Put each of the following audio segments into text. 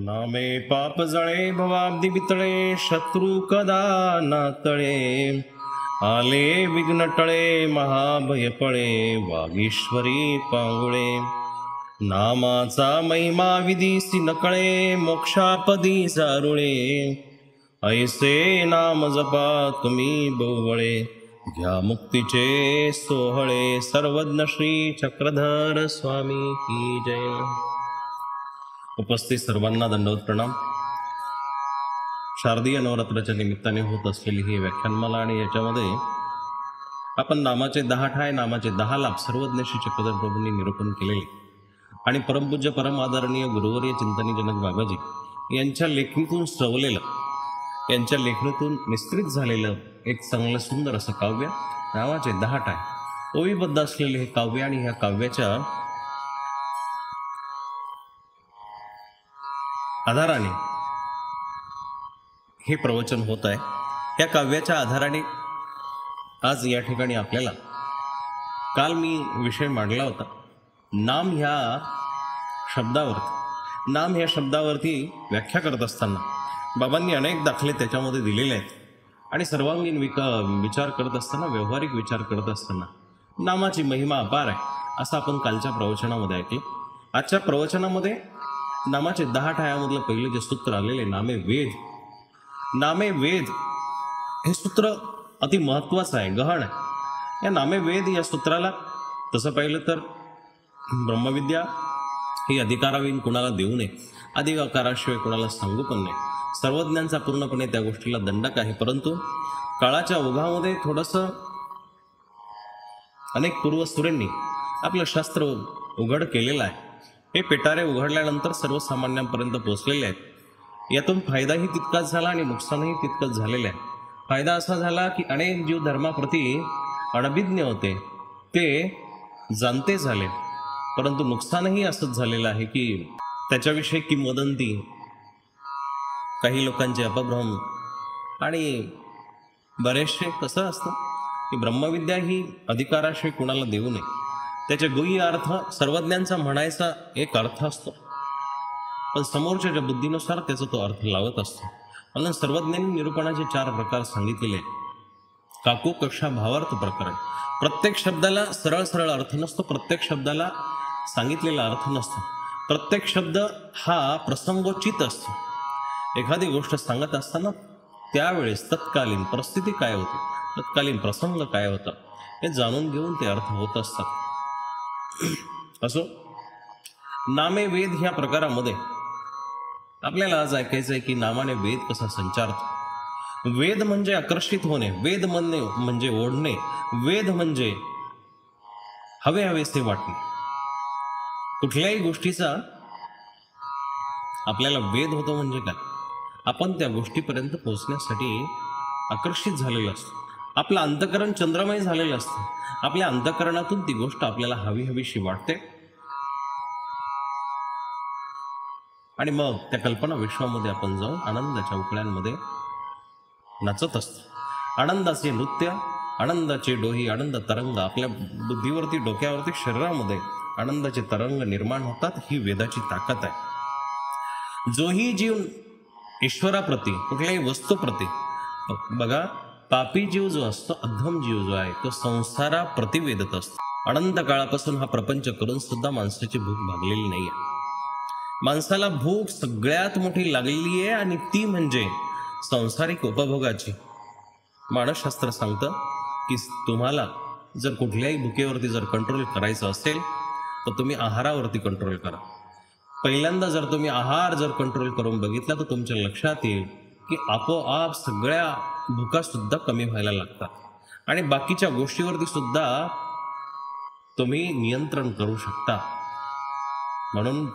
नामे पाप जळे भवाब्दी बितळे शत्रू कदा ना तळे आले विघ्न टळे महाभय पळे वागीश्वरी पांगुळे नामाचा महिमा विधीसी नकळे मोक्षापदी जारुळे ऐसे नाम जपा तुम्ही बहुवळे घ्या मुक्तीचे सोहळे सर्वज्ञ श्री चक्रधर स्वामी की जय। उपस्थित सर्वांना दंडवत प्रणाम। शारदीय नवरात्राच्या निमित्ताने होत असलेली ही व्याख्यानमाला आणि याच्यामध्ये आपण नामाचे 10 ठाय नामाचे 10 लाभ सर्वज्ञ श्री चक्रधर प्रभूंनी निरूपण केलेले आणि परमपूज्य परम आदरणीय गुरुवर्य चिंतनीजनक बाबाजी यांच्या लेखणीतून श्रवलेलं, यांच्या लेखणीतून निस्तृत झालेलं एक चांगलं सुंदर असं काव्य नामाचे 10 ठाय ओवीबद्ध असलेले हे काव्य आणि ह्या काव्याच्या आधाराने हे प्रवचन होत आहे। या काव्याच्या आधाराने आज या ठिकाणी आपल्याला, काल मी विषय मांडला होता नाम ह्या शब्दावरती, नाम ह्या शब्दावरती व्याख्या करत असताना बाबांनी अनेक दाखले त्याच्यामध्ये दिलेले आहेत आणि सर्वांगीण विचार करत असताना, व्यवहारिक विचार करत असताना नामाची महिमा अपार आहे असं आपण कालच्या प्रवचनामध्ये ऐकलं। आजच्या प्रवचनामध्ये नामाचे 10 ठायामधलं पहिले जे सूत्र आलेले नामे वेद, नामे वेद हे सूत्र अति महत्त्वाचं आहे, गहन आहे। या नामे वेद या सूत्राला तसं पाहिलं तर ब्रह्मविद्या ही अधिकाराविन कुणाला देऊ नये, अधिकाराशिवाय कुणाला सांगू पण नाही। सर्वज्ञांचा पूर्णपणे त्या गोष्टीला दंडक आहे, परंतु काळाच्या ओघामध्ये थोडंसं अनेक पूर्वसुरेंनी आपलं शास्त्र उघड केलेलं आहे। हे पेटारे उघडल्यानंतर सर्वसामान्यांपर्यंत पोहोचलेले आहेत। यातून फायदाही तितकाच झाला आणि नुकसानही तितकंच झालेलं आहे। फायदा असा झाला की अनेक जीव धर्माप्रती अनभिज्ञ होते, ते जाणते झाले, परंतु नुकसानही असंच झालेलं आहे की त्याच्याविषयी किंवदंती, काही लोकांचे अपभ्रम आणि बरेचसे कसं असतं की ब्रह्मविद्या ही अधिकाराशिवाय कुणाला देऊ नये, त्याचे गुह्य अर्थ सर्वज्ञांचा म्हणायचा एक अर्थ असतो, पण समोरच्या ज्या बुद्धीनुसार त्याचा तो अर्थ लावत असतो। म्हणून सर्वज्ञांनी निरूपणाचे 4 प्रकार सांगितलेले। काकू कक्षा भावार्थ प्रकरण, प्रत्येक शब्दाला सरळ सरळ अर्थ नसतो, प्रत्येक शब्दाला सांगितलेला अर्थ नसतो, प्रत्येक शब्द हा प्रसंगोचित असतो। एखादी गोष्ट सांगत असताना त्यावेळेस तत्कालीन परिस्थिती काय होती, तत्कालीन प्रसंग काय होता हे जाणून घेऊन ते अर्थ होत असतात। असो, नामे वेद ह्या प्रकारामध्ये आपल्याला आज ऐकायचं आहे की नामाने वेद कसा संचारतो। वेद म्हणजे आकर्षित होणे, वेद म्हणणे म्हणजे ओढणे, वेद म्हणजे हवे हवेसे वाटणे। कुठल्याही गोष्टीचा आपल्याला वेद होतो म्हणजे काय, आपण त्या गोष्टीपर्यंत पोहोचण्यासाठी आकर्षित झालेलं असतो, आपलं अंतःकरण चंद्रमय झालेलं असतं, आपल्या अंतःकरणातून ती गोष्ट आपल्याला हवी हवीशी वाटते आणि मग त्या कल्पना विश्वामध्ये आपण जाऊन आनंदाच्या उकळ्यांमध्ये नाचत असतो। आनंदाचे नृत्य, आनंदाचे डोही, आनंद तरंग आपल्या बुद्धीवरती, डोक्यावरती, शरीरामध्ये आनंदाचे तरंग निर्माण होतात। ही वेदाची ताकद आहे। जोही जीव ईश्वराप्रती, कुठल्याही वस्तूप्रती, बघा पापी जीव जो असतो, अधम जीव जो आहे, तो संसाराप्रती वेदत असतो। अनंत काळापासून हा प्रपंच करून सुद्धा माणसाची भूक भागलेली नाही आहे। माणसाला भूक सगळ्यात मोठी लागलेली आहे आणि ती म्हणजे सांसारिक उपभोगाची। मानसशास्त्र सांगतं की तुम्हाला जर कुठल्याही भुकेवरती जर कंट्रोल करायचं असेल तर तुम्ही आहारावरती कंट्रोल करा। पहिल्यांदा जर तुम्ही आहार जर कंट्रोल करून बघितला तर तुमच्या लक्षात येईल की आपोआप सगळ्या भुका सुद्धा कमी व्हायला लागतात आणि बाकीच्या गोष्टीवरती सुद्धा तुम्ही नियंत्रण करू शकता। म्हणून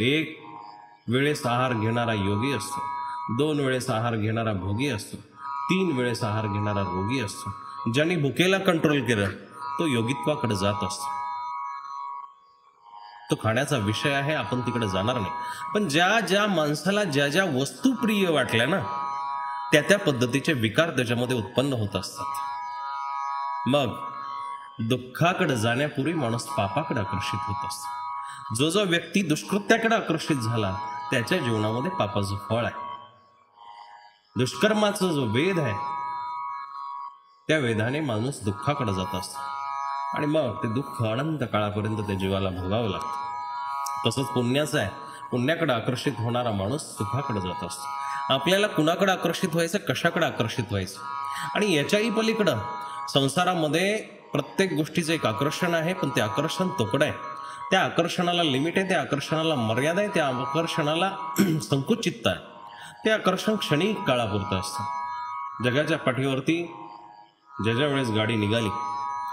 1 वेळेस आहार घेणारा योगी असतो, 2 वेळेस आहार घेणारा भोगी असतो, 3 वेळेस आहार घेणारा रोगी असतो। ज्याने भुकेला कंट्रोल केलं तो योगित्वाकडे जात असतो। तो खाण्याचा विषय आहे, आपण तिकडे जाणार नाही, पण ज्या ज्या माणसाला ज्या ज्या वस्तू प्रिय वाटल्या ना, त्या त्या पद्धतीचे विकार त्याच्यामध्ये उत्पन्न होत असतात। मग दुःखाकडे जाण्यापूर्वी माणूस पापाकडे आकर्षित होत असतो। जो जो व्यक्ती दुष्कृत्याकडे आकर्षित झाला त्याच्या जीवनामध्ये पापाचं फळ आहे. दुष्कर्माचा जो वेध आहे त्या वेधाने माणूस दुःखाकडे जात असतो आणि मग ते दुःख अनंत काळापर्यंत त्या जीवाला भोगावं लागतं. तसंच पुण्याचं आहे. पुण्याकडे आकर्षित होणारा माणूस सुखाकडे जात असतो. आपल्याला कुणाकडे आकर्षित व्हायचं, कशाकडे आकर्षित व्हायचं, आणि याच्याही पलीकडं संसारामध्ये प्रत्येक गोष्टीचं एक आकर्षण आहे, पण ते आकर्षण तोकडं आहे. त्या आकर्षणाला लिमिट आहे, त्या आकर्षणाला मर्यादा आहे, त्या आकर्षणाला संकुचितता आहे. ते आकर्षण क्षणिक काळापुरतं असतं. जगाच्या पाठीवरती ज्या वेळेस गाडी निघाली,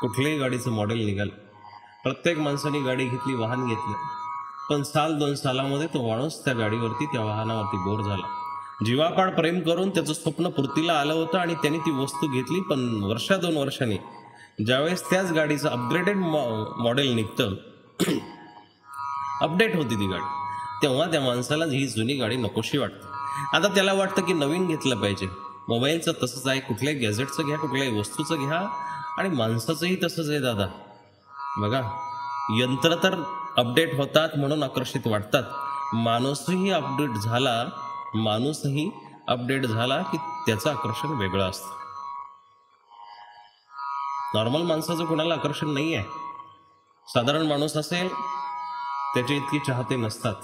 कुठल्याही गाडीचं मॉडेल निघालं, प्रत्येक माणसाने गाडी घेतली, वाहन घेतलं, पण 1-2 सालामध्ये तो माणूस त्या गाडीवरती, त्या वाहनावरती बोर झाला. जीवापाड प्रेम करून त्याचं स्वप्न पूर्तीला आलं होतं आणि त्यांनी ती वस्तू घेतली, पण 1-2 वर्षांनी ज्यावेळेस त्याच गाडीचं अपग्रेडेड मॉडेल निघतं, अपडेट होती ती गाडी, तेव्हा त्या माणसाला ही जुनी गाडी नकोशी वाटते. आता त्याला वाटतं की नवीन घेतलं पाहिजे. मोबाईलचं तसंच आहे, कुठल्याही गॅजेटचं घ्या, कुठल्याही वस्तूचं घ्या, आणि माणसाचंही तसंच आहे दादा. बघा, यंत्र तर अपडेट होतात म्हणून आकर्षित वाटतात. माणूसही अपडेट झाला की त्याचं आकर्षण वेगळं असतं. नॉर्मल माणसाचं कुणाला आकर्षण नाही आहे. साधारण माणूस असेल त्याचे इतके चाहते नसतात,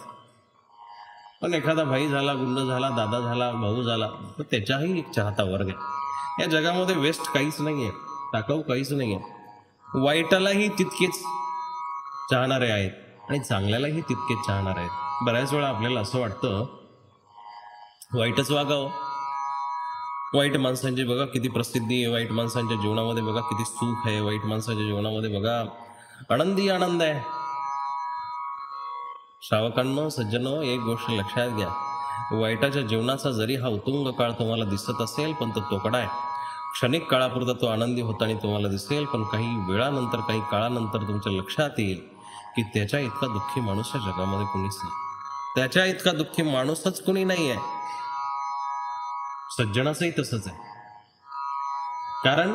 पण एखादा भाई झाला, गुंड झाला, दादा झाला, भाऊ झाला, तर त्याच्याही एक चाहता वर्ग आहे. या जगामध्ये वेस्ट काहीच नाही आहे, टाकाऊ काहीच नाही आहे. वाईटालाही तितकेच चाहणारे आहेत आणि चांगल्यालाही तितकेच चाहणारे आहेत. बऱ्याच वेळा आपल्याला असं वाटतं वाईटच वागावं. वाईट माणसांची बघा किती प्रसिद्धी आहे, वाईट माणसांच्या जीवनामध्ये बघा किती सुख आहे, वाईट माणसाच्या जीवनामध्ये बघा आनंदी आनंद आहे. श्रावकांनो, सज्जनो, एक गोष्ट लक्षात घ्या, वाईटाच्या जीवनाचा जरी हा उत्तुंग काळ तुम्हाला दिसत असेल, पण तो तोकडा आहे. क्षणिक काळापुरता तो आनंदी होताना तुम्हाला दिसेल, पण काही वेळानंतर, काही काळानंतर तुमच्या लक्षात येईल की त्याच्या इतका दुःखी माणूस या जगामध्ये कोणीच नाही. त्याच्या इतका दुःखी माणूसच कोणी नाही आहे. सज्जनाचंही तसंच आहे. कारण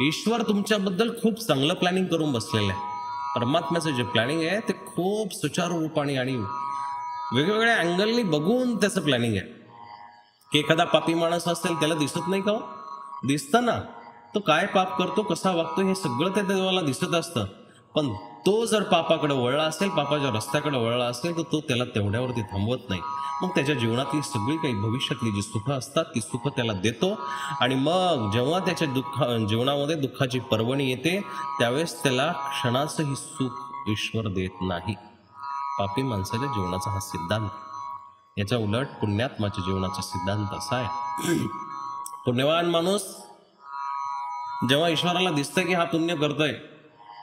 ईश्वर तुमच्याबद्दल खूप चांगलं प्लॅनिंग करून बसलेलं आहे. परमात्म्याचं जे प्लॅनिंग आहे ते खूप सुचारू रूपाने आणि वेगवेगळ्या अँगलनी बघून त्याचं प्लॅनिंग आहे. की एखादा पापी माणूस असेल त्याला दिसत नाही का हो? दिसतं ना. तो काय पाप करतो, कसा वागतो, हे सगळं त्या देवाला दिसत असतं. पण तो जर पापाकडे वळला असेल, पापाच्या रस्त्याकडे वळला असेल, तर तो त्याला तेवढ्यावरती थांबवत नाही. मग त्याच्या जीवनातली सगळी काही भविष्यातली जी सुखं असतात ती सुखं त्याला देतो. आणि मग जेव्हा त्याच्या जीवनामध्ये दुःखाची पर्वणी येते त्यावेळेस त्याला क्षणाचंही सुख ईश्वर देत नाही. पापी माणसाच्या जीवनाचा हा सिद्धांत. याच्या उलट पुण्यात्माच्या जीवनाचा सिद्धांत असा आहे, पुण्यवान माणूस जेव्हा ईश्वराला दिसतं की हा पुण्य करतोय,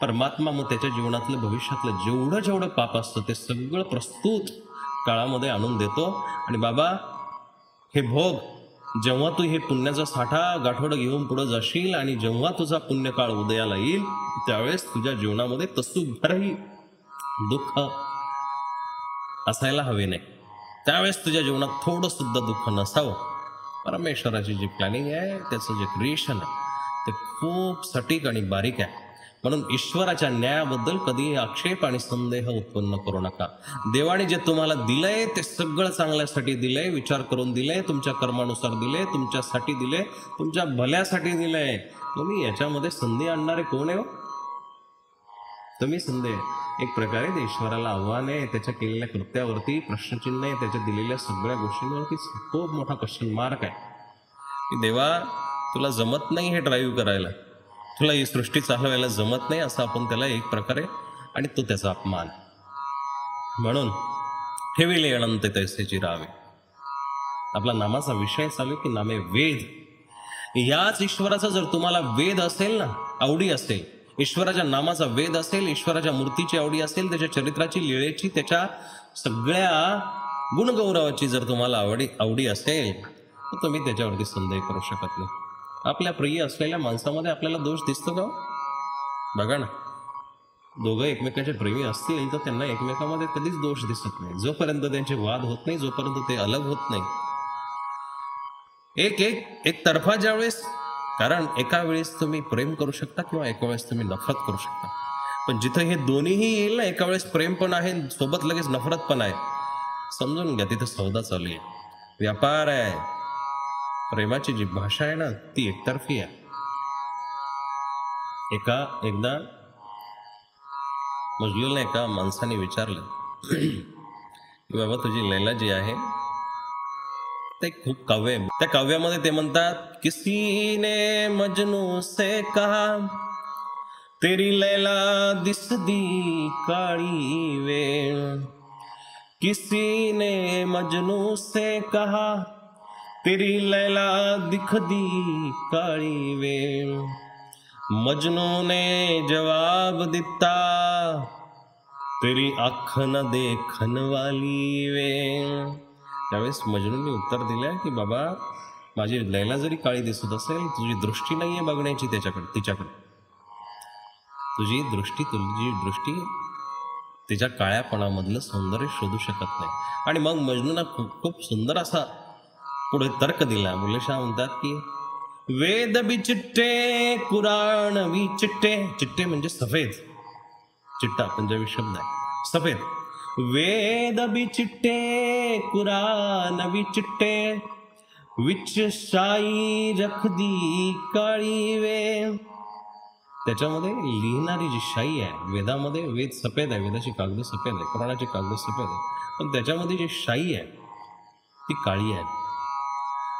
परमात्मा मग त्याच्या जीवनातलं भविष्यातलं जेवढं पाप असतं ते सगळं प्रस्तुत काळामध्ये आणून देतो. आणि बाबा, हे भोग, जेव्हा तू हे पुण्याचा साठा गाठोडं घेऊन पुढं जाशील आणि जेव्हा तुझा पुण्यकाळ उदयाला येईल त्यावेळेस तुझ्या जीवनामध्ये तसूभरही दुःख असायला हवे नाही. त्यावेळेस तुझ्या जीवनात थोडं सुद्धा दुःख नसावं. परमेश्वराची जी प्लॅनिंग आहे, त्याचं जे क्रिएशन आहे ते खूप सटीक आणि बारीक आहे. म्हणून ईश्वराच्या न्यायाबद्दल कधीही आक्षेप आणि संदेह उत्पन्न करू नका. देवाने जे तुम्हाला दिलंय ते सगळं चांगल्यासाठी दिलंय, विचार करून दिलंय, तुमच्या कर्मानुसार दिलंय, तुमच्यासाठी दिलंय, तुमच्या भल्यासाठी दिलंय. तुम्ही याच्यामध्ये संधी आणणारे कोण आहे हो? तुम्ही संधी. एक प्रकारे ते ईश्वराला आव्हान आहे, त्याच्या केलेल्या कृत्यावरती प्रश्नचिन्ह आहे, त्याच्या दिलेल्या सगळ्या गोष्टींवरती खूप मोठा क्वेश्चन मार्क आहे की देवा, तुला जमत नाही हे ड्राईव्ह करायला, तुला ही सृष्टी चालवायला जमत नाही, असं आपण त्याला एक प्रकारे, आणि तो त्याचा अपमान. म्हणून ठेविले अनंत तैसेची रावे. आपला नामाचा विषय चालू की नामे वेद. याच ईश्वराचा जर तुम्हाला वेद असेल ना, आवडी असेल, ईश्वराच्या नामाचा वेद असेल, ईश्वराच्या मूर्तीची आवडी असेल, त्याच्या चरित्राची, लीळेची, त्याच्या सगळ्या गुणगौरवाची जर तुम्हाला आवडी असेल, तर तुम्ही त्याच्यावरती संदेह करू शकत नाही. आपल्या प्रिय असलेल्या माणसामध्ये आपल्याला दोष दिसतो का? बघा ना, दोघं एकमेकांचे प्रेमी असतील तर त्यांना एकमेकांमध्ये कधीच दोष दिसत नाही. जोपर्यंत त्यांचे वाद होत नाही, जोपर्यंत ते अलग होत नाही, एक तर्फा ज्यावेळेस, कारण एका वेळेस तुम्ही प्रेम करू शकता किंवा एका वेळेस तुम्ही नफरत करू शकता, पण जिथं हे दोन्हीही येईल ना, एका वेळेस प्रेम पण आहे, सोबत लगेच नफरत पण आहे, समजून घ्या, तिथे सौदा चालू आहे, व्यापार आहे. प्रेमाची जी भाषा आहे ना ती एकतर्फी आहे. एकदा मजनूला एका माणसाने विचारलं की बाबा तुझी लैला जी आहे ते खूप काव्य आहे. त्या काव्यामध्ये ते म्हणतात, किसी ने मजनू से कहा तेरी लैला दिसदी काळी वे. किसी ने मजनू से कहा तेरी लैला दिखदी काळी वे. मजनू ने जवाब दिता तेरी आँख न देखन वाली वे. त्यावेळेस मजनूने उत्तर दिलं की बाबा माझी लैला जरी काळी दिसत असेल, तुझी दृष्टी नाहीये बघण्याची तिच्याकडे. तुझी दृष्टी तिच्या काळ्यापणामधलं सौंदर्य शोधू शकत नाही. आणि मग मजनूला खूप सुंदर असा पुढे तर्क दिला. मुलेशाह म्हणतात की वेद बी चिट्टे कुराण बी चिट्टे. चिट्टे म्हणजे सफेद, चिट्टा पंजाबी शब्द आहे सफेद. वेद बी चिट्टे कुराण बी चिट्टे विच शाई रखदी काळी वे. त्याच्यामध्ये लिहिणारी जी शाई आहे, वेदामध्ये वेद सफेद आहे, वेदाची कागद सफेद आहे, कुराणाची कागद सफेद आहे, पण त्याच्यामध्ये जी शाई आहे ती काळी आहे.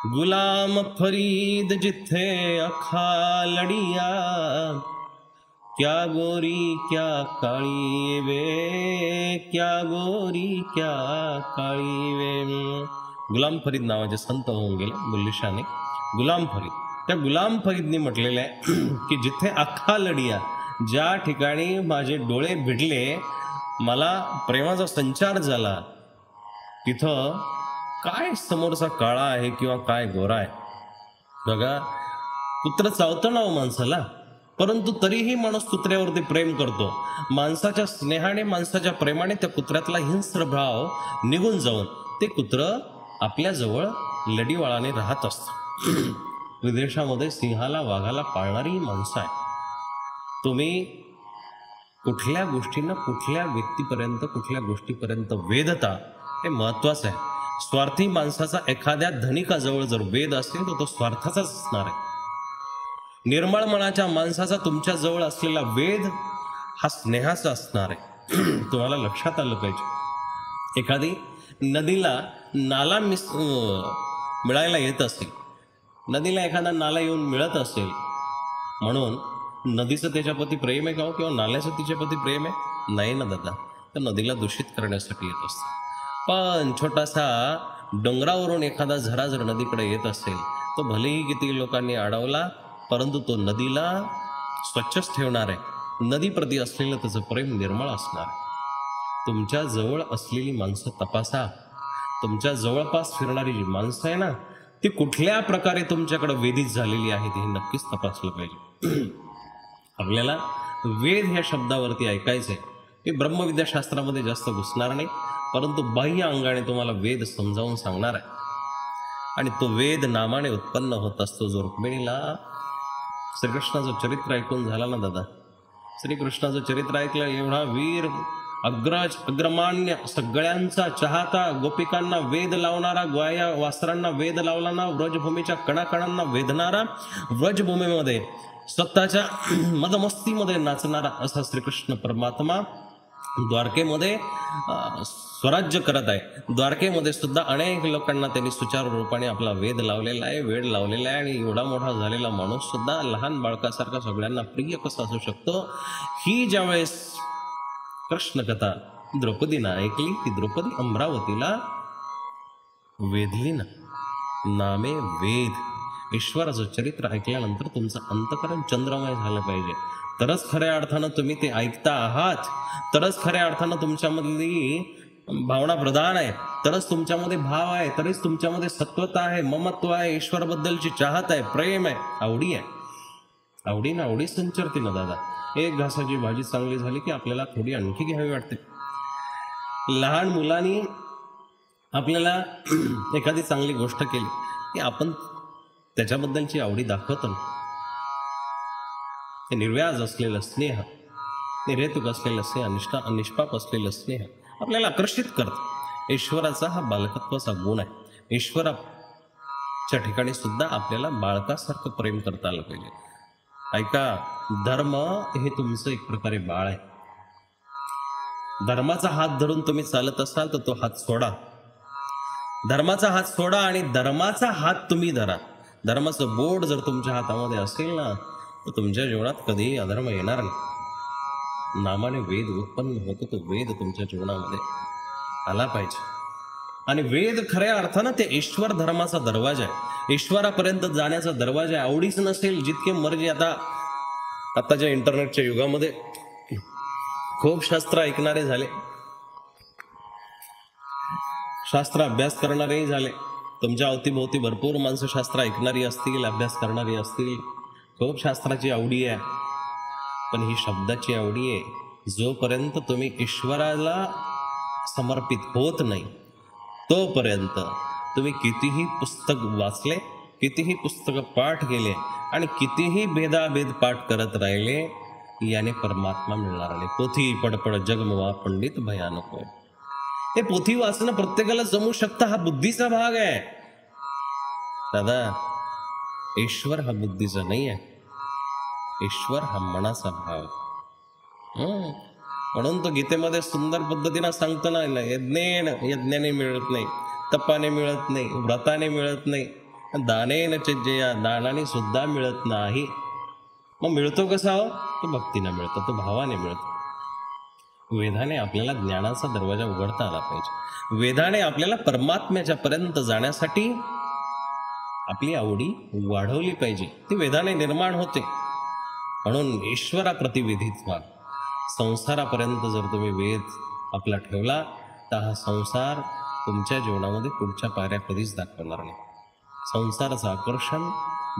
गुलाम फरीद जिथे अखा लडिया क्या गोरी क्या काळी वे. क्या गोरी क्या काळी वे. गुलाम फरीद नावाचे संत होऊन गेले बुल्लिशाने. गुलाम फरीद, त्या गुलाम फरीदने म्हटलेलं आहे की जिथे अख्खा लढिया, ज्या ठिकाणी माझे डोळे भिडले, मला प्रेमाचा संचार झाला, तिथं काय समोरचा काळा आहे किंवा काय गोरा आहे. बघा, कुत्र चावतं ना हो माणसाला, परंतु तरीही माणूस कुत्र्यावरती प्रेम करतो. माणसाच्या स्नेहाने, माणसाच्या प्रेमाने त्या कुत्र्यातला हिंस्र भाव निघून जाऊन ते कुत्र आपल्या जवळ लढीवाळाने राहत असतं. विदेशामध्ये सिंहाला, वाघाला पाळणारी ही माणसं आहे. तुम्ही कुठल्या गोष्टींना, कुठल्या व्यक्तीपर्यंत, कुठल्या गोष्टीपर्यंत वेधता हे महत्वाचं आहे. स्वार्थी माणसाचा एखाद्या धनिकाजवळ जर वेध असेल तर तो स्वार्थाचाच असणार आहे. निर्मळ मनाच्या माणसाचा तुमच्या जवळ असलेला वेध हा स्नेहाचा असणार आहे. तुम्हाला लक्षात आलं पाहिजे. एखादी नदीला नाला मिळायला येत असेल, नदीला एखादा नाला येऊन मिळत असेल, म्हणून नदीचं त्याच्याप्रती प्रेम आहे का हो, किंवा नाल्याचं तिच्याप्रती प्रेम आहे? नाही ना दादा, तर नदीला दूषित करण्यासाठी येत असतं. पण छोटासा डोंगरावरून एखादा झरा जर नदीकडे येत असेल, तो भलेही किती लोकांनी अडवला, परंतु तो नदीला स्वच्छच ठेवणार आहे. नदीप्रती असलेलं त्याचं प्रेम निर्मळ असणार आहे. तुमच्या जवळ असलेली माणसं तपासा. तुमच्या जवळपास फिरणारी जी माणसं आहे ना, ती कुठल्या प्रकारे तुमच्याकडे वेधित झालेली आहेत हे नक्कीच तपासलं पाहिजे. आपल्याला वेद ह्या शब्दावरती ऐकायचंय. हे ब्रह्मविद्याशास्त्रामध्ये जास्त घुसणार नाही, परंतु बाह्य अंगाने तुम्हाला वेद समजावून सांगणार आहे. आणि तो वेद नामाने उत्पन्न होत असतो. जो रुक्मिणीला श्रीकृष्णाचं चरित्र ऐकून झाला ना दादा, श्रीकृष्णाचं चरित्र ऐकलं, एवढा वीर, अग्रज, अग्रमान्य, सगळ्यांचा चाहता, गोपिकांना वेद लावणारा, ग्वाया वासरांना वेद लावणारा, व्रजभूमीच्या कणाकणांना वेधणारा, व्रजभूमीमध्ये स्वतःच्या मदमस्तीमध्ये नाचणारा असा श्रीकृष्ण परमात्मा द्वारकेमध्ये स्वराज्य करत आहे. द्वारकेमध्ये सुद्धा अनेक लोकांना त्यांनी सुचारू रूपाने आपला वेद लावलेला आहे, वेड लावलेला आहे. आणि एवढा मोठा झालेला माणूस सुद्धा लहान बाळकासारखा सगळ्यांना प्रिय कसा असू शकतो, ही ज्यावेळेस कृष्णकथा द्रौपदीनं ऐकली, ती द्रौपदी अमरावतीला वेधली ना. नामे वेद. ईश्वराचं चरित्र ऐकल्यानंतर तुमचं अंतःकरण चंद्रमय झालं पाहिजे, तरच खऱ्या अर्थानं तुम्ही ते ऐकता आहात, तरच खऱ्या अर्थानं तुमच्यामधली भावना प्रधान आहे, तरच तुमच्यामध्ये भाव आहे, तरच तुमच्यामध्ये सत्वता आहे, ममत्व आहे, ईश्वराबद्दलची चाहत आहे, प्रेम आहे, आवडी आहे. आवडी ना आवडी संचरते ना दादा. एक घासाची भाजी चांगली झाली की आपल्याला थोडी आणखी घ्यावी वाटते. लहान मुलांनी आपल्याला एखादी चांगली गोष्ट केली की आपण त्याच्याबद्दलची आवडी दाखवतो ना. हे निर्व्याज असलेलं स्नेह, निर्हेतुक असलेलं स्नेह, निष्पाप असलेलं स्नेह आपल्याला आकर्षित करतं. ईश्वराचा हा बालकत्वाचा गुण आहे. ईश्वराच्या ठिकाणी सुद्धा आपल्याला बाळकासारखं प्रेम करता आलं पाहिजे. ऐका, धर्म हे तुमचं एक प्रकारे बाळ आहे. धर्माचा हात धरून तुम्ही चालत असाल तर तो हात सोडा. धर्माचा हात सोडा आणि धर्माचा हात तुम्ही धरा. धर्माचं बोट जर तुमच्या हातामध्ये असेल ना, तर तुमच्या जीवनात कधीही अधर्म येणार नाही. नामाने वेद उत्पन्न होतो, तो वेद तुमच्या जीवनामध्ये आला पाहिजे. आणि वेद खऱ्या अर्थानं ते ईश्वर धर्माचा दरवाजा आहे, ईश्वरापर्यंत जाण्याचा दरवाजा आहे. आवडीच नसेल जितके मर्जी. आताच्या इंटरनेटच्या युगामध्ये खूप शास्त्र ऐकणारे झाले, शास्त्र अभ्यास करणारेही झाले. तुमच्या अवतीभोवती भरपूर माणसं शास्त्र ऐकणारी असतील, अभ्यास करणारी असतील. खूप शास्त्राची आवडी आहे, पण ही शब्दाची आवडी आहे. जोपर्यंत तुम्ही ईश्वराला समर्पित होत नाही तोपर्यंत तुम्ही कितीही पुस्तक वाचले, कितीही पुस्तकं पाठ केले आणि कितीही भेदाभेद पाठ करत राहिले, याने परमात्मा मिळणार नाही. पोथी पडपड जगमवा पंडित भयानक होय. हे पोथी वाचणं प्रत्येकाला जमू शकतं, हा बुद्धीचा भाग आहे. दादा, ईश्वर हा बुद्धीचा नाही आहे, ईश्वर हा मनाचा भाव. म्हणून तो गीतेमध्ये सुंदर पद्धतीनं सांगतो ना, यज्ञाने मिळत नाही, तपाने मिळत नाही, व्रताने मिळत नाही, दानेन चेज्जया, दानाने सुद्धा मिळत नाही. मग मिळतो कसा हो? तो भक्तीने मिळतो, तो भावाने मिळतो. वेदाने आपल्याला ज्ञानाचा दरवाजा उघडता आला पाहिजे. वेदाने आपल्याला परमात्म्याच्या पर्यंत जाण्यासाठी आपली आवडी वाढवली पाहिजे. ती वेदाने निर्माण होते. म्हणून ईश्वराप्रती विधीत व्हा. संसारापर्यंत जर तुम्ही वेद आपला ठेवला तर हा संसार तुमच्या जीवनामध्ये पुढच्या पायऱ्या कधीच दाखवणार नाही. संसाराचं आकर्षण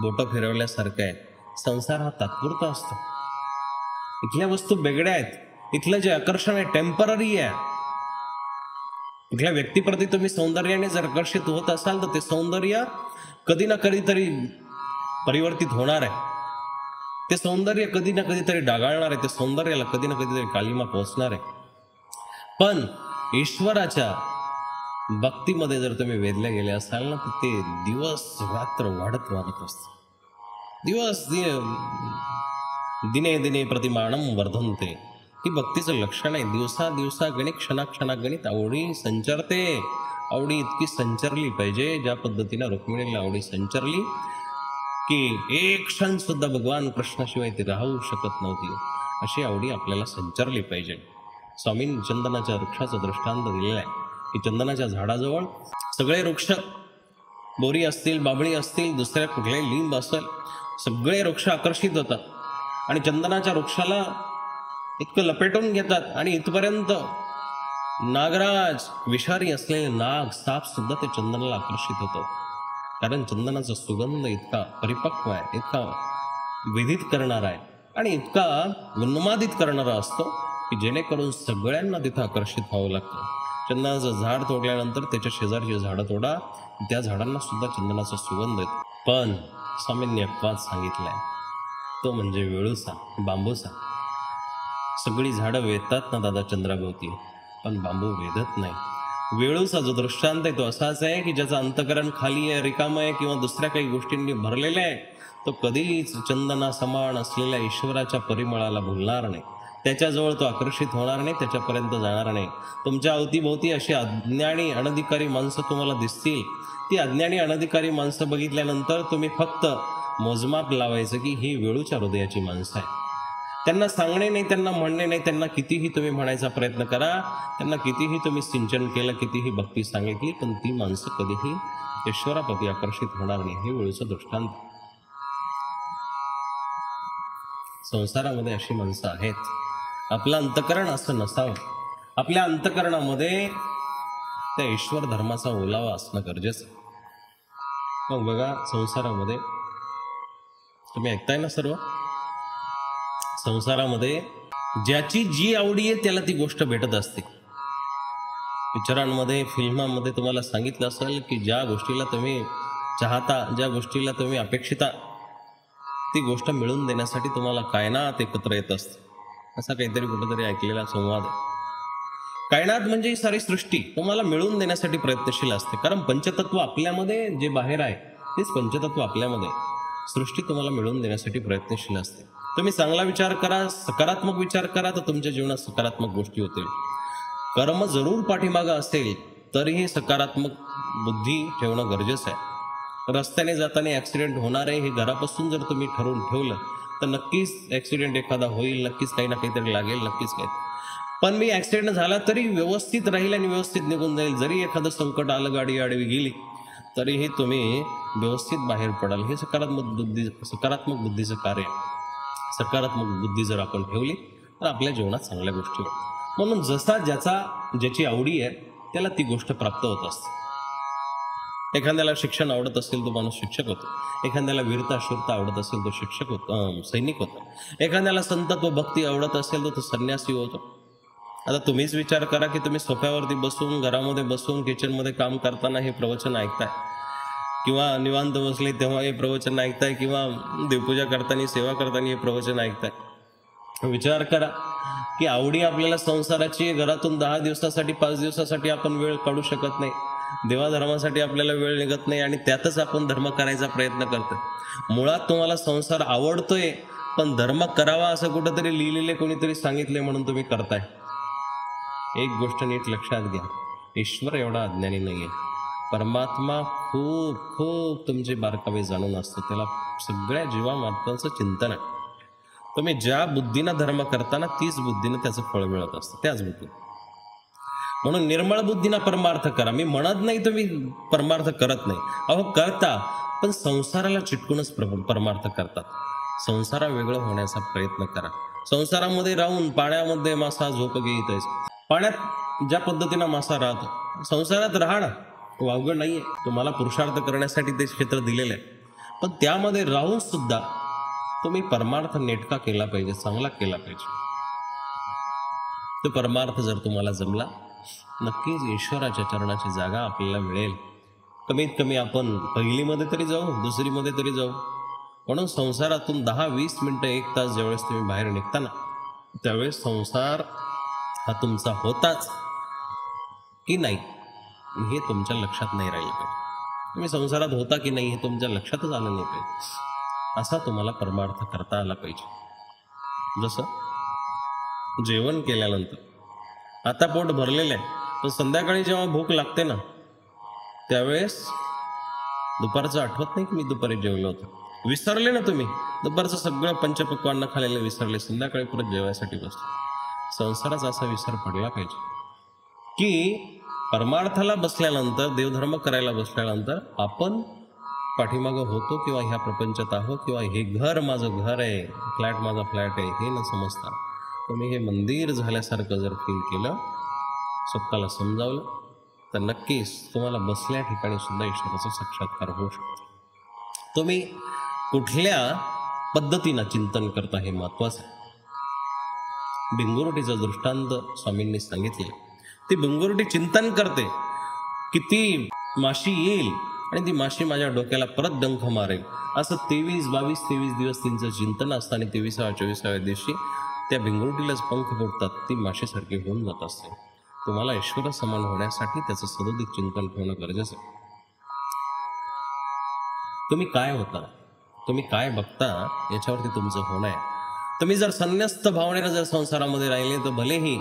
बोटं फिरवल्यासारखं आहे. संसार हा तात्पुरता असतो. इथल्या वस्तू वेगळ्या आहेत. इथलं जे आकर्षण आहे टेम्पररी आहे. इथल्या व्यक्तीप्रती तुम्ही सौंदर्याने जर आकर्षित होत असाल तर ते सौंदर्य कधी ना कधीतरी परिवर्तित होणार आहे. ते सौंदर्य कधी ना कधीतरी डागाळणार आहे. ते सौंदर्याला कधी ना कधीतरी कालिमा पोहोचणार आहे. पण ईश्वराच्या भक्तीमध्ये जर तुम्ही वेधले गेले असाल ना, तर ते दिवस रात्र वाढत असतं. दिने दिने प्रतिमानम वर्धनते. ही भक्तीचं लक्षण आहे. दिवसा दिवसा गणित, क्षणा गणित आवडी संचरते. आवडी इतकी संचरली पाहिजे, ज्या पद्धतीनं रुक्मिणीला आवडी संचरली की एक क्षण सुद्धा भगवान कृष्णाशिवाय ती राहू शकत नव्हती. अशी आवडी आपल्याला संचरली पाहिजे. स्वामींनी चंदनाच्या वृक्षाचं दृष्टांत दिलेलं आहे की चंदनाच्या झाडाजवळ सगळे वृक्ष, बोरी असतील, बाबळी असतील, दुसऱ्या कुठल्याही लिंब असेल, सगळे वृक्ष आकर्षित होतात आणि चंदनाच्या वृक्षाला इतकं लपेटून घेतात आणि इथपर्यंत नागराज, विषारी असलेले नाग, साप सुद्धा ते चंदनाला आकर्षित होतात. कारण चंदनाचा सुगंध इतका परिपक्व आहे, इतका विधित करणारा आहे आणि इतका उन्मादित करणारा असतो की जेणेकरून सगळ्यांना तिथं आकर्षित व्हावं लागतं. चंदनाचं झाड तोडल्यानंतर त्याच्या शेजारची झाडं तोडा, त्या झाडांना सुद्धा चंदनाचा सुगंध येतो. पण स्वामींनी अपवाद सांगितलाय, तो म्हणजे वेळूचा, बांबूचा. सगळी झाडं वेधतात ना दादा चंद्राभोवती, पण बांबू वेधत नाही. वेळूचा जो दृष्टांत आहे तो असाच आहे की ज्याचं अंतकरण खाली आहे, रिकाम आहे किंवा दुसऱ्या काही गोष्टींनी भरलेलं आहे, तो कधीच चंदना समान असलेल्या ईश्वराच्या परिमळाला भुलणार नाही. त्याच्याजवळ तो आकर्षित होणार नाही, त्याच्यापर्यंत जाणार नाही. तुमच्या अवतीभोवती अशी अज्ञानी अनधिकारी माणसं तुम्हाला दिसतील. ती अज्ञानी अनधिकारी माणसं बघितल्यानंतर तुम्ही फक्त मोजमाप लावायचं की ही वेळूच्या हृदयाची माणसं आहे. त्यांना सांगणे नाही, त्यांना म्हणणे नाही. त्यांना कितीही तुम्ही म्हणायचा प्रयत्न करा, त्यांना कितीही तुम्ही सिंचन केलं, कितीही भक्ती सांगितली, पण ती माणसं कधीही ईश्वराप्रती आकर्षित होणार नाही. हे वेळूचं दृष्टांत. संसारामध्ये अशी माणसं आहेत. आपलं अंतकरण असं नसावं. आपल्या अंतकरणामध्ये त्या ईश्वर धर्माचा ओलावा असणं गरजेचं. मग बघा, संसारामध्ये तुम्ही ऐकताय ना सर्व, संसारामध्ये ज्याची जी आवडी आहे त्याला ती गोष्ट भेटत असते. पिक्चरांमध्ये, फिल्मांमध्ये तुम्हाला सांगितलं असेल की ज्या गोष्टीला तुम्ही चाहता, ज्या गोष्टीला तुम्ही अपेक्षिता, ती गोष्ट मिळवून देण्यासाठी तुम्हाला कायनात एकत्र येत असते. असा काहीतरी कुठेतरी ऐकलेला संवाद आहे. कायनात म्हणजे ही सारी सृष्टी तुम्हाला मिळवून देण्यासाठी प्रयत्नशील असते, कारण पंचतत्व आपल्यामध्ये जे बाहेर आहे तेच पंचतत्व आपल्यामध्ये आहे. सृष्टी तुम्हाला मिळवून देण्यासाठी प्रयत्नशील असते. तुम्ही चांगला विचार करा, सकारात्मक विचार करा, तर तुमच्या जीवनात सकारात्मक गोष्टी होतील. कर्म जरूर पाठीमागं असेल तरीही सकारात्मक बुद्धी ठेवणं गरजेचं आहे. रस्त्याने जाताना ॲक्सिडेंट होणार आहे हे घरापासून जर तुम्ही ठरवून ठेवलं तर नक्कीच ॲक्सिडेंट एखादा होईल, नक्कीच काही ना काहीतरी लागेल, नक्कीच काही. पण मी ॲक्सिडेंट झाला तरी व्यवस्थित राहील आणि व्यवस्थित निघून जाईल. जरी एखादं संकट आलं, गाडी आडवी गेली, तरीही तुम्ही व्यवस्थित बाहेर पडाल. हे सकारात्मक बुद्धीचं कार्य. सकारात्मक बुद्धी जर आपण ठेवली तर आपल्या जीवनात चांगल्या गोष्टी होतात. म्हणून जसा ज्याची आवडी आहे त्याला ती गोष्ट प्राप्त होत असते. एखाद्याला शिक्षण आवडत असेल तो माणूस शिक्षक होतो, एखाद्याला वीरता शूरता आवडत असेल तो शिक्षक होतो, सैनिक होतो, एखाद्याला संतत्व भक्ती आवडत असेल तो संन्यासी होतो. आता तुम्हीच विचार करा की तुम्ही सोफ्यावरती बसून, घरामध्ये बसून, किचनमध्ये काम करताना हे प्रवचन ऐकताय, किंवा निवांत बसले तेव्हा हे प्रवचन ऐकताय, किंवा देवपूजा करताना, सेवा करताना हे प्रवचन ऐकताय. विचार करा की आवडी आपल्याला संसाराची, घरातून 10 दिवसासाठी 5 दिवसासाठी आपण वेळ काढू शकत नाही, देवाधर्मासाठी आपल्याला वेळ निघत नाही, आणि त्यातच आपण धर्म करायचा प्रयत्न करतोय. मुळात तुम्हाला संसार आवडतोय, पण धर्म करावा असं कुठंतरी लिहिलेले कोणीतरी सांगितले म्हणून तुम्ही करताय. एक गोष्ट नीट लक्षात घ्या, ईश्वर एवढा अज्ञानी नाहीये. परमात्मा खूप खूप तुमचे बारकावे जाणून असतो. त्याला सगळ्या जीवामात्रांचं चिंतन आहे. तुम्ही ज्या बुद्धीनं धर्म करताना तीच बुद्धीनं त्याचं फळ मिळत असतं, त्याच बुद्धी. म्हणून निर्मळ बुद्धीनं परमार्थ करा. मी म्हणत नाही तुम्ही परमार्थ करत नाही, अहो करता, पण संसाराला चिटकूनच परमार्थ करतात. संसारा वेगळं होण्याचा प्रयत्न करा. संसारामध्ये राहून पाण्यामध्ये मासा झोप घेत आहे. पाण्यात ज्या पद्धतीनं मासा राहतो, संसारात राहा ना, वावगं नाहीये. तुम्हाला पुरुषार्थ करण्यासाठी ते क्षेत्र दिलेलं आहे, पण त्यामध्ये राहून सुद्धा तुम्ही परमार्थ नेटका केला पाहिजे, चांगला केला पाहिजे. तो परमार्थ जर तुम्हाला जमला, नक्कीच ईश्वराच्या चरणाची जागा आपल्याला मिळेल. कमीत कमी आपण पहिलीमध्ये तरी जाऊ, दुसरीमध्ये तरी जाऊ. म्हणून संसारातून 10-20 मिनटं, 1 तास ज्यावेळेस तुम्ही बाहेर निघता ना, त्यावेळेस संसार हा तुमचा होताच की नाही हे तुमच्या लक्षात नाही राहिलं पाहिजे. तुम्ही संसारात होता की नाही हे तुमच्या लक्षातच आलं नाही पाहिजे. असा तुम्हाला परमार्थ करता आला पाहिजे. जसं जेवण केल्यानंतर आता पोट भरलेलं आहे, पण संध्याकाळी जेव्हा भूक लागते ना, त्यावेळेस दुपारचं आठवत नाही की मी दुपारी जेवलो होतो. विसरले ना तुम्ही, दुपारचं सगळं पंचपक्वान्न खाल्लेलं विसरले, संध्याकाळी परत जेवायसाठी बसले. संसाराचा असा विसर पडला पाहिजे की परमार्थाला बसल्यानंतर, देवधर्म करायला बसल्यानंतर आपण पाठीमागं होतो किंवा ह्या प्रपंचात आहो, किंवा हे घर माझं घर आहे, फ्लॅट माझा फ्लॅट आहे, हे न समजता तुम्ही हे मंदिर झाल्यासारखं जर फील केलं, स्वतःला समजावलं, तर नक्कीच तुम्हाला बसल्या ठिकाणी सुद्धा ईश्वराचा साक्षात्कार होऊ शकतो. तुम्ही कुठल्या पद्धतीनं चिंतन करता हे महत्त्वाचं आहे. भिंगुरुटीचा दृष्टांत स्वामींनी सांगितले. ती भिंगुरुटी चिंतन करते की ती माशी येईल आणि ती माशी माझ्या डोक्याला परत डंख मारेल. असं 23 दिवस तिचं चिंतन असतं, आणि 23व्या दिवशी त्या भिंगुरुटीलाच पंख फुटतात, ती माशीसारखी होऊन जात असते. तुम्हाला ईश्वर समान होण्यासाठी त्याचं सदोदित चिंतन ठेवणं गरजेचं आहे. तुम्ही काय होता, तुम्ही काय बघता, याच्यावरती तुमचं होणं आहे. तुम्ही जर संन्यस्त भावनेनं जर संसारामध्ये राहिले, तर भलेही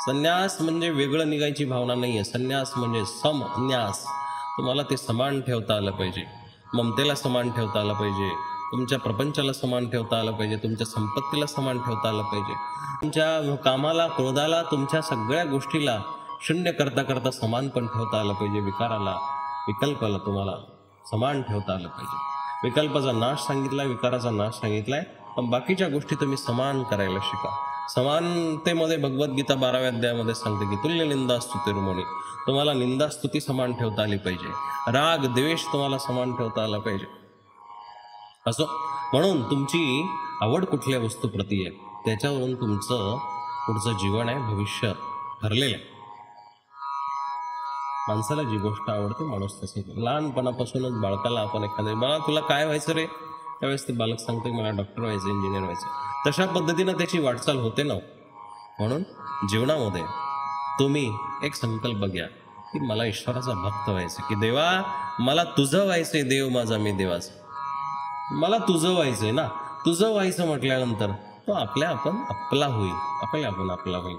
संन्यास म्हणजे वेगळं निघायची भावना नाही आहे. संन्यास म्हणजे समन्यास. तुम्हाला ते समान ठेवता आलं पाहिजे. ममतेला समान ठेवता आलं पाहिजे, तुमच्या प्रपंचाला समान ठेवता आलं पाहिजे, तुमच्या संपत्तीला समान ठेवता आलं पाहिजे, तुमच्या कामाला, क्रोधाला, तुमच्या सगळ्या गोष्टीला शून्य करता करता समान पण ठेवता आलं पाहिजे. विकाराला, विकल्पाला तुम्हाला समान ठेवता आलं पाहिजे. विकल्पाचा नाश सांगितलाय, विकाराचा नाश सांगितलाय, पण बाकीच्या गोष्टी तुम्ही समान करायला शिका. समानतेमध्ये भगवद्गीता 12व्या अध्यायामध्ये सांगते की तुल्य निंदा स्तुतिर्मणी. तुम्हाला निंदास्तुती समान ठेवता आली पाहिजे. राग द्वेष तुम्हाला समान ठेवता आला पाहिजे. असो, म्हणून तुमची आवड कुठल्या वस्तूप्रती आहे त्याच्यावरून तुमचं पुढचं जीवन आहे, भविष्य ठरलेलं आहे. माणसाला जी गोष्ट आवडते माणूस तसे लहानपणापासूनच बाळकाला आपण एखाद्या, मला तुला काय व्हायचं रे, त्यावेळेस ते बालक सांगते मला डॉक्टर व्हायचं, इंजिनियर व्हायचं. तशा पद्धतीनं त्याची वाटचाल होते ना. म्हणून जीवनामध्ये तुम्ही एक संकल्प घ्या की मला ईश्वराचा भक्त व्हायचं, की देवा मला तुझं व्हायचंय, देव माझा मी देवाचा, मला तुझं व्हायचंय ना. तुझं व्हायचं म्हटल्यानंतर तो आपल्या आपण आपला होईल, आपल्या आपण आपला होईल.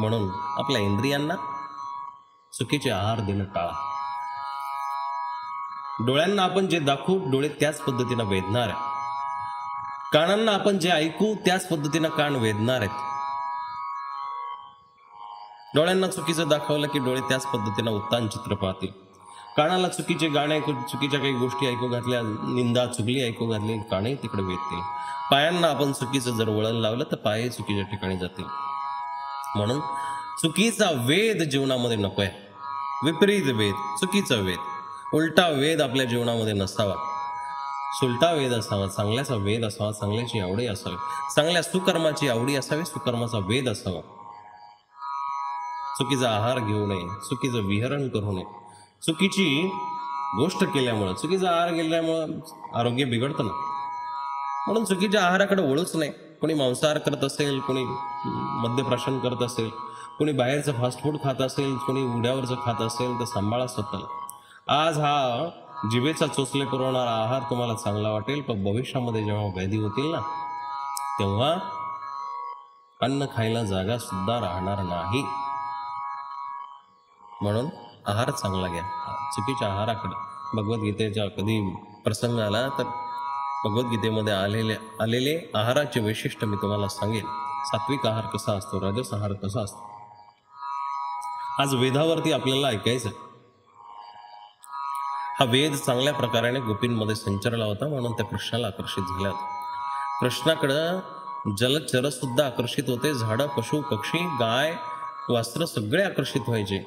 म्हणून आपल्या इंद्रियांना चुकीचे आहार देणं टाळा. डोळ्यांना आपण जे दाखवू डोळे त्याच पद्धतीनं वेधणार आहे. कानांना आपण जे ऐकू त्याच पद्धतीनं कान वेधणार आहेत. डोळ्यांना चुकीचं दाखवलं की डोळे त्याच पद्धतीनं उत्तान चित्र पाहतील. कानाला चुकीचे गाणे चुकीच्या काही गोष्टी ऐकू घातल्या, निंदा चुगली ऐकू घातली, कानही तिकडे वेधतील. पायांना आपण चुकीचं जर वळण लावलं तर पायही चुकीच्या ठिकाणी जातील. म्हणून चुकीचा वेध जीवनामध्ये नको आहे. विपरीत वेध, चुकीचा वेध, उलटा वेध आपल्या जीवनामध्ये नसावा. सुलटा वेध असावा, चांगल्याचा वेध असावा, चांगल्याची आवडी असावी, चांगल्या सुकर्माची आवडी असावी, सुकर्माचा वेध असावा. चुकीचा आहार घेऊ नये, चुकीचं विहरण करू नये. चुकीची गोष्ट केल्यामुळं, चुकीचा आहार गेल्यामुळं आरोग्य बिघडतं ना. म्हणून चुकीच्या आहाराकडे वळूच नाही. कोणी मांसाहार करत असेल, कोणी मद्यप्राशन करत असेल, कोणी बाहेरचं फास्ट फूड खात असेल, कोणी उड्यावरचं खात असेल तर सांभाळा स्वतःला. आज हा जिभेचा चोचले पुरवणारा आहार तुम्हाला चांगला वाटेल, पण भविष्यामध्ये जेव्हा व्याधी होतील ना तेव्हा अन्न खायला जागा सुद्धा राहणार नाही. म्हणून आहार चांगला घ्या. चुकीच्या आहाराकडे भगवद्गीतेच्या कधी प्रसंग आला तर भगवद्गीतेमध्ये आलेले आहाराचे वैशिष्ट्य मी तुम्हाला सांगेन. सात्विक आहार कसा असतो, राजस आहार कसा असतो. आज वेदावरती आपल्याला ऐकायचं. हा वेद चांगल्या प्रकाराने गोपींमध्ये संचरला होता, म्हणून त्या कृष्णाला आकर्षित झाल्या होत्या. कृष्णाकडं जलचर सुद्धा आकर्षित होते. झाडं, पशु, पक्षी, गाय, वास्त्र सगळे आकर्षित व्हायचे.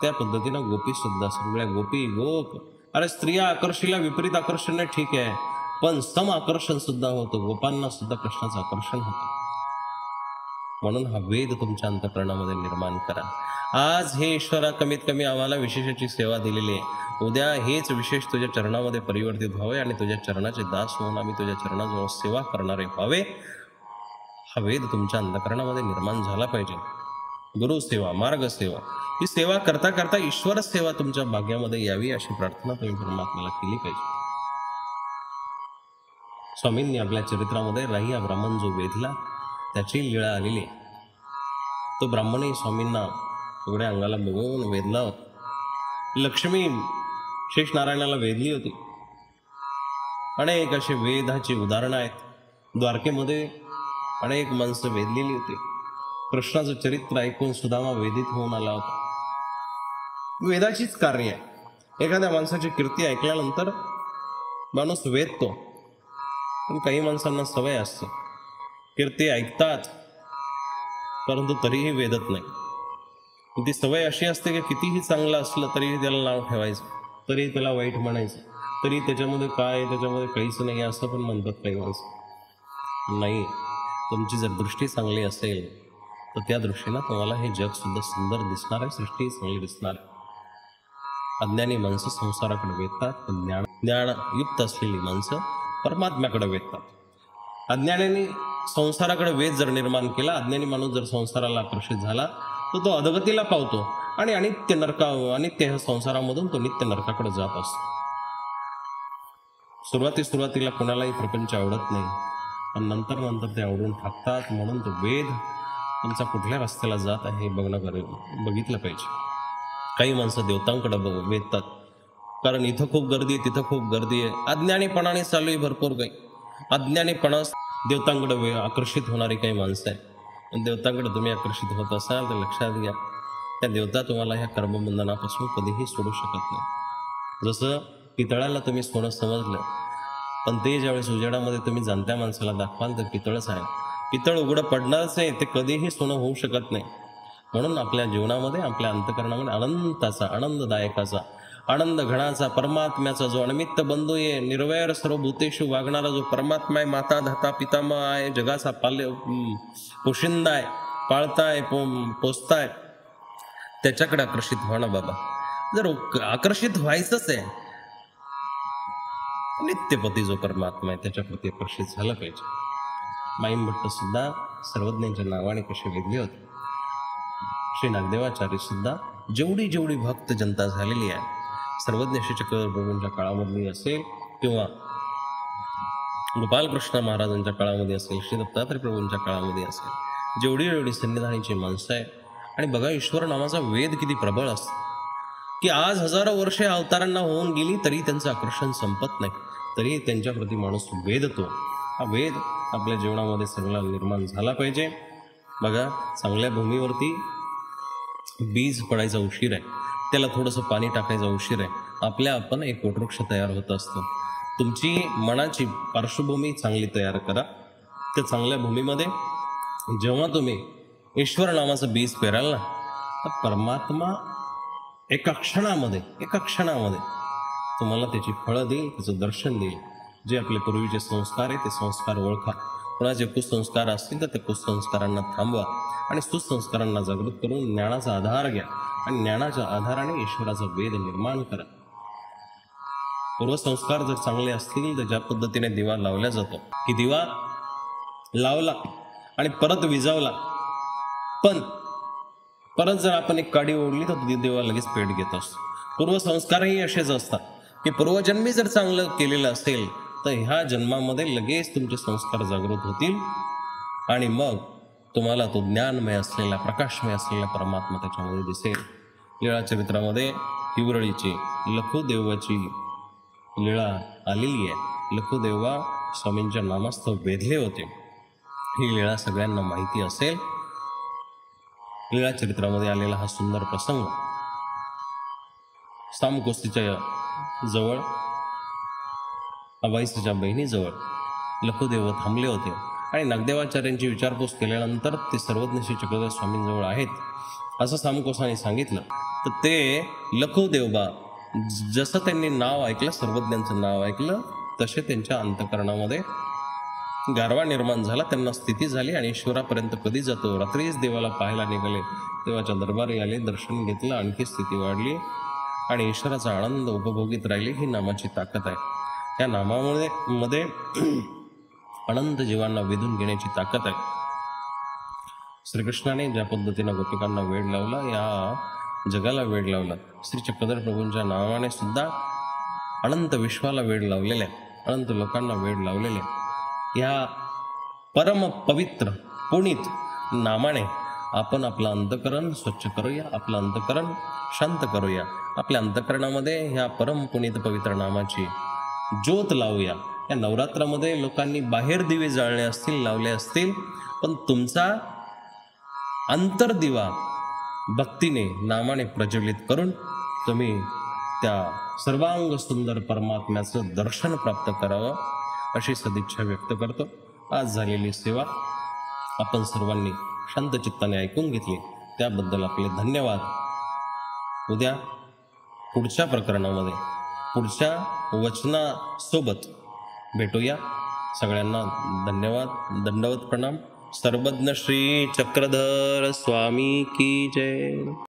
त्या पद्धतीनं गोपी सुद्धा, सगळ्या गोपी गोप. अरे स्त्रिया आकर्षीला विपरीत आकर्षण ठीक आहे, पण सम आकर्षण सुद्धा होतं. गोपांना सुद्धा कृष्णाचं आकर्षण होतं. म्हणून हा वेद तुमच्या अंतःकरणामध्ये निर्माण करा. आज हे ईश्वरा कमीत कमी आम्हाला विशेषाची सेवा दिलेली आहे. उद्या हेच विशेष तुझ्या चरणामध्ये परिवर्तित व्हावे आणि तुझ्या चरणाचे दास होऊन आम्ही तुझ्या चरणाजवळ सेवा करणारे व्हावे. हा वेद तुमच्या अंतःकरणामध्ये निर्माण झाला पाहिजे. गुरुसेवा, मार्गसेवा ही सेवा करता करता ईश्वर सेवा तुमच्या भाग्यामध्ये यावी अशी प्रार्थना तुम्ही परमात्म्याला केली पाहिजे. स्वामींनी आपल्या चरित्रामध्ये राही हा ब्राह्मण जो वेधला त्याची लीळा आलेली आहे. तो ब्राह्मणही स्वामींना उघड्या अंगाला बघून वेधला होता. लक्ष्मी शेषनारायणाला वेधली होती. अनेक असे वेदाची उदाहरणं आहेत. द्वारकेमध्ये अनेक माणसं वेधलेली होती. कृष्णाचं चरित्र ऐकून सुदामा वेदित होऊन आला होता. वेदाचीच कार्य आहे. एखाद्या माणसाची कीर्ती ऐकल्यानंतर माणूस वेधतो, पण काही माणसांना सवय असते, कीर्ती ऐकतात परंतु तरीही वेदत नाही. ती सवय अशी असते की कितीही चांगलं असलं तरीही त्याला नाव ठेवायचं, तरी त्याला वाईट म्हणायचं, तरी त्याच्यामध्ये काय, त्याच्यामध्ये काहीच नाही असं पण म्हणतात काही माणसं. नाही, तुमची जर दृष्टी चांगली असेल तर त्या दृष्टीनं तुम्हाला हे जग सुद्धा सुंदर दिसणार आहे, सृष्टी चांगली दिसणार आहे. अज्ञानी माणसं संसाराकडे वेधतात, ज्ञानयुक्त असलेली माणसं परमात्म्याकडे वेधतात. अज्ञानाने संसाराकडे वेध जर निर्माण केला, अज्ञानी माणूस जर संसाराला आकर्षित झाला तर तो अधगतीला पावतो आणि अनित्य ह्या संसारामधून तो नित्य नरकाकडे जात असतो. सुरुवातीला कोणालाही प्रपंच आवडत नाही, पण नंतर ते आवडून टाकतात. म्हणून तो वेध तुमचा कुठल्या रस्त्याला जात आहे हे बघितलं पाहिजे. काही माणसं देवतांकडे वेधतात, कारण इथं खूप गर्दी आहे, तिथं खूप गर्दी आहे. अज्ञानीपणाने चालू आहे भरपूर काही. अज्ञानीपणा देवतांकडे आकर्षित होणारी काही माणसं आहे. आणि देवतांकडे तुम्ही आकर्षित होत असाल तर लक्षात घ्या, त्या देवता तुम्हाला ह्या कर्मबंधनापासून कधीही सोडू शकत नाही. जसं पितळाला तुम्ही सोनं समजलं, पण ते ज्यावेळेस उजेडामध्ये तुम्ही जाणत्या माणसाला दाखवाल तर पितळच आहे. पितळ उघडं पडणारच आहे, ते कधीही सोनं होऊ शकत नाही. म्हणून आपल्या जीवनामध्ये, आपल्या अंतःकरणामध्ये अनंताचा, आनंददायकाचा, आनंद घणाचा, परमात्म्याचा जो अनिमित्त बंधू आहे, निर्वैर सर्वभूतेषु वागणारा जो परमात्मा आहे, माता धाता पितामह आहे, जगाचा पोशिंदा आहे, पाळताय, पोचताय, त्याच्याकडे आकर्षित व्हा ना बाबा. जर आकर्षित व्हायचंच आहे, नित्यपती जो परमात्मा आहे त्याच्याप्रती आकर्षित झालं पाहिजे. माईम भट्ट सुद्धा सर्वज्ञांच्या नावाने कसे वेधले होते. श्री नागदेवाचार्य सुद्धा जेवढी जेवढी भक्त जनता झालेली आहे, सर्वज्ञ श्री चक्रधर प्रभूंच्या काळामधली असेल किंवा गोपालकृष्ण महाराजांच्या काळामध्ये असेल, श्री दत्तात्रय प्रभूंच्या काळामध्ये असेल, जेवढी जेवढी सन्निधानाची माणसं आहे. आणि बघा, ईश्वर नामाचा वेद किती प्रबळ असतो की आज हजारो वर्षे अवतारांना होऊन गेली तरी त्यांचं आकर्षण संपत नाही, तरी त्यांच्याप्रती माणूस वेदतो. हा वेद आपल्या जीवनामध्ये सगळा निर्माण झाला पाहिजे. बघा, चांगल्या भूमीवरती बीज पडायचा उशीर आहे, त्याला थोडंसं पाणी टाकायचा उशीर आहे, आपल्या आपण एक वटवृक्ष तयार होत असतो. तुमची मनाची पार्श्वभूमी चांगली तयार करा. त्या चांगल्या भूमीमध्ये जेव्हा तुम्ही ईश्वर नामाचं बीज पेराल ना, तर परमात्मा एका क्षणामध्ये तुम्हाला त्याची फळं देईल, त्याचं दर्शन देईल. जे आपले पूर्वीचे संस्कार आहे ते संस्कार ओळखा. कोणाचे कुसंस्कार असतील तर त्या कुसंस्कारांना थांबवा आणि सुसंस्कारांना जागृत करून ज्ञानाचा आधार घ्या आणि ज्ञानाच्या आधाराने ईश्वराचा वेद निर्माण करा. पूर्वसंस्कार जर चांगले असतील तर ज्या पद्धतीने दिवा लावला जातो की दिवा लावला आणि परत विजावला, पण परत जर आपण एक काडी ओढली तर ती दिवा लगेच पेट घेत असतो. पूर्वसंस्कारही असेच असतात की पूर्वजन्मी जर चांगलं केलेलं असेल तर ह्या जन्मामध्ये लगेच तुमचे संस्कार जागृत होतील आणि मग तुम्हाला तो ज्ञानमय असलेला, प्रकाशमय असलेला परमात्मा त्याच्यामध्ये दिसेल. लीळा चरित्रामध्ये हिवरळीची लखुदेवाची लीळा आलेली आहे. लखुदेवा स्वामींच्या नामास्थ वेधले होते. ही लीळा सगळ्यांना माहिती असेल. लीळा चरित्रामध्ये आलेला हा सुंदर प्रसंग, सामकोस्तीच्या जवळ अबाईसच्या बहिणीजवळ लखुदेव थांबले होते आणि नागदेवाचार्यांची विचारपूस केल्यानंतर ते सर्वज्ञ श्री चक्रधर स्वामींजवळ आहेत असं सामकोसाने सांगितलं. तर ते लखुदेवबा जसं त्यांनी नाव ऐकलं, सर्वज्ञांचं नाव ऐकलं, तसे त्यांच्या अंतःकरणामध्ये गारवा निर्माण झाला. त्यांना स्थिती झाली आणि ईश्वरापर्यंत कधी जातो, रात्रीच देवाला पाहायला निघाले, देवाच्या दरबारी आले, दर्शन घेतलं, आणखी स्थिती वाढली आणि ईश्वराचा आनंद उपभोगीत राहिली. ही नामाची ताकद आहे. या नामामध्ये अनंत जीवांना वेधून घेण्याची ताकद आहे. श्रीकृष्णाने ज्या पद्धतीनं गोपिकांना वेड लावला, या जगाला वेड लावला. श्री चक्रधर प्रभूंच्या नावाने सुद्धा अनंत विश्वाला वेड लावलेले आहे, अनंत लोकांना वेड लावलेले आहे. या परम पवित्र पुनीत नामाने आपण आपलं अंतःकरण स्वच्छ करूया, आपलं अंतःकरण शांत करूया. आपल्या अंतःकरणामध्ये ह्या परम पुनीत पवित्र नामाची ज्योत लावूया. या नवरात्रामध्ये लोकांनी बाहेर दिवे जाळले असतील, लावले असतील, पण तुमचा अंतर्दिवा भक्तीने, नामाने प्रज्वलित करून तुम्ही त्या सर्वांग सुंदर परमात्म्याचं दर्शन प्राप्त करावं अशी सदिच्छा व्यक्त करतो. आज झालेली सेवा आपण सर्वांनी शांत चित्ताने ऐकून घेतली, त्याबद्दल आपले धन्यवाद. उद्या पुढच्या प्रकरणामध्ये, पुढच्या वचनासोबत भेटूया. सगळ्यांना धन्यवाद, दंडवत प्रणाम. सर्वज्ञ श्री चक्रधर स्वामी की जय.